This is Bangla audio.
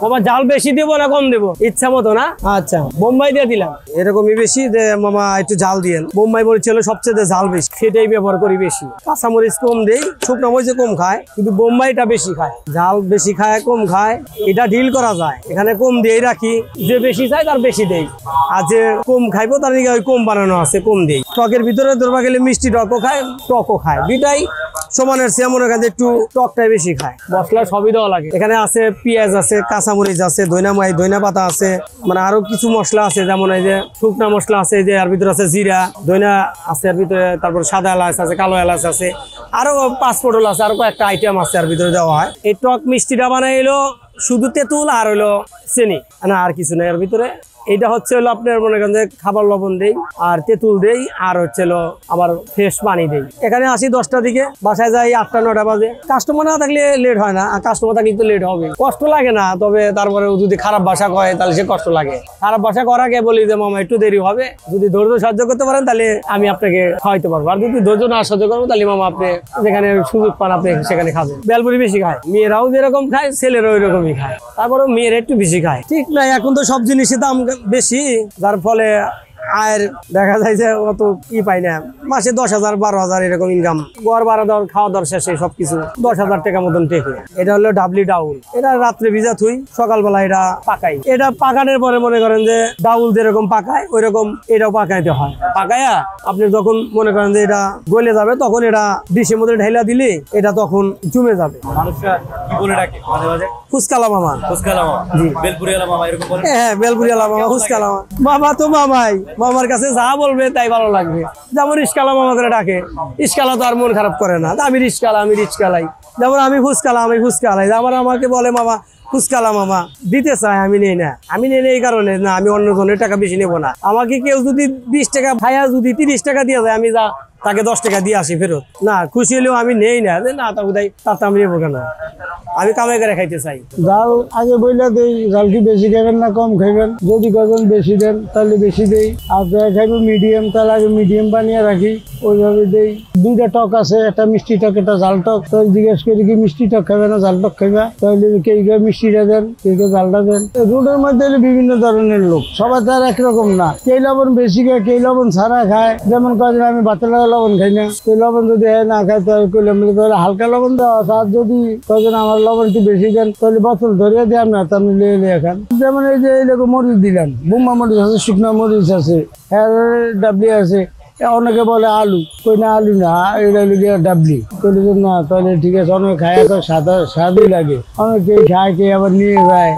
মামা জাল বেশি দেবো না কম দেবো? ইচ্ছা মতো না। আচ্ছা, বোম্বাই দিয়ে দিলাম। এরকমই বেশি যে মামা একটু জাল দিয়েন। বোম্বাই মরিচ হলো সবচেয়ে জাল বেশি, সেটাই ব্যবহার করি বেশি। কাঁচামরিচ কম দেই, শুকনো মরিচ কম খায়, কিন্তু বোম্বাইটা বেশি খায়। জাল বেশি খায় কম খায়, এটা ডিল করা যায়। এখানে কম দিয়ে রাখি, যে বেশি চায় তার বেশি দেই, আর যে কম খাইবো তার নিয়ে কম বানানো আছে কম দেই। টকের ভিতরে ধরবা গেলে মিষ্টি টকও খায়, টকও খায়, দুইটাই সমানের চেয়ে মনে করেন একটু টকটাই বেশি খায়। মশলা সবই দেওয়া লাগে। এখানে আছে পেঁয়াজ আছে, কাঁচামরিচ আছে, ধনিয়া পাতা আছে, মানে আরো কিছু মশলা আছে, যেমন এই যে শুকনা মশলা আছে, যে এর ভিতরে আছে জিরা, ধনিয়া আছে এর ভিতরে, তারপর সাদা এলাচ আছে, কালো এলাচ আছে, আরো পাঁচফোড়ন আছে, আরো কয়েকটা আইটেম আছে এর ভিতরে দেওয়া হয়। এই টক মিষ্টিটা বানাইলো শুধু তেঁতুল আর হইলো চিনি, না আর কিছু নেই এর ভিতরে। এইটা হচ্ছে হলো আপনার মনে করেন যে খাবার লবণ দেই, আর তেঁতুল দেই, আর হচ্ছে হলো আবার ফ্রেশ পানি দেই। এখানে আসি 10টার দিকে, বাসায় যাই 8টা 9টা বাজে। কাস্টমার না থাকলে লেট হয় না, আর কাস্টমার থাকলে তো লেট হবে, কষ্ট লাগে না। তবে তারপরে যদি খারাপ ভাষা কয় তাহলে সে কষ্ট লাগে। খারাপ ভাষা করাকে বলি যে মামা একটু দেরি হবে, যদি ধৈর্য সহ্য করতে পারেন তাহলে আমি আপনাকে খাওয়াইতে পারবো, আর যদি ধৈর্য না সহ্য করবো তাহলে মামা আপনি যেখানে সুযোগ পান আপনি সেখানে খাবেন। বেলপুরি বেশি খায়, মেয়েরাও যেরকম খায় ছেলেরাও ওই রকমই খায়, তারপরে মেয়েরা একটু বেশি খায়। ঠিক নাই, এখন তো সব জিনিসের দাম বেশি, যার ফলে আয়ের দেখা যায় যে অত কি পাই না। মাসে 10,000 12,000 এরকম ইনকাম। ঘর ভাড়া দেওয়ার, খাওয়া দাওয়ার শেষে সবকিছু 10,000 টাকা মতন টেকে। এটা হলো ডাবলি ডাউল। এটা রাত্রে ভিজা থুই, সকালবেলা এটা পাকাই। এটা পাকানোর পরে মনে করেন যে ডাউল যেরকম পাকায় ওই রকম এটাও পাকাইতে হয়। পাকায়া আপনি যখন মনে করেন যে এটা গলে যাবে, তখন এটা ডিশের মধ্যে ঢাইলা দিলে এটা তখন জমে যাবে। মানুষরা কি বলে ডাকে মাঝে মাঝে? ফুসকালা মামা। ফুসকালা মামা, জি। বেলপুরিওয়ালা মামা এরকম বলে? হ্যাঁ, বেলপুরিওয়ালা মামা, ফুসকালা মামা। মামা তো মামাই, মামার কাছে যা বলবে তাই ভালো লাগবে। যেমন ইস্কালা মামা করে ডাকে, ইস্কালা তো আর মন খারাপ করে না, আমি রিস্কালা, আমি রিস্কালাই। যেমন আমি ফুসকালা, আমি ফুসকালাই। আবার আমাকে বলে মামা ফুসকালা মামা, দিতে চায়, আমি নেই না। আমি নেই এই কারণে না, আমি অন্য জনের টাকা বেশি নেবো না। আমাকে কেউ যদি 20 টাকা ভাইয়া যদি 30 টাকা দিয়ে যায়, আমি যা তাকে 10 টাকা দিয়ে আসি ফেরত। না, খুশি হলেও আমি নেই না, না তা বোধহয় তাতে আমি নেবো কেন, আমি কামাই করে খাইতে চাই। জাল আগে বইলা দেই, জাল কি বেশি খাবেন না কম খাইবেন? যদি কজন বেশি দেন তাহলে বেশি দেই, আর যারা খাইবেন মিডিয়াম তাহলে আগে মিডিয়াম বানিয়ে রাখি, ওইভাবে দেই। 2টা টক আছে, একটা মিষ্টি টক, একটা জাল টক। তো জিজ্ঞেস করি কি মিষ্টি টক খাবে না জাল টক খাইবা? তাহলে কেউ কেউ মিষ্টিটা দেন, কেউ কেউ জালটা দেন। রোডের মধ্যে বিভিন্ন ধরনের লোক, সবাই তার একরকম না। কেউ লবণ বেশি খায়, কেউ লবণ ছাড়া খায়। যেমন কয়েকজন আমি বাতের লাগা লবণ খাই না, কেউ লবণ যদি না খায় তাহলে হালকা লবণ দেওয়া। আর যদি কয়েকজন আমার লবণ একটু বেশি দেন তাহলে বোতল ধরিয়ে দিয়ে আপনার আপনি লিয়ে খান। যেমন এই যে এইরকম মরিচ দিলাম, বোম্বা মরিচ আছে, শুকনো মরিচ আছে, ডাবলি আছে। অনেকে বলে আলু, কই না আলু না, এটা ডাবলি। কইলে না, তাহলে ঠিক আছে। অনেকে খায় তো স্বাদই লাগে, অনেকে খায়, কে আবার নিয়ে যায়।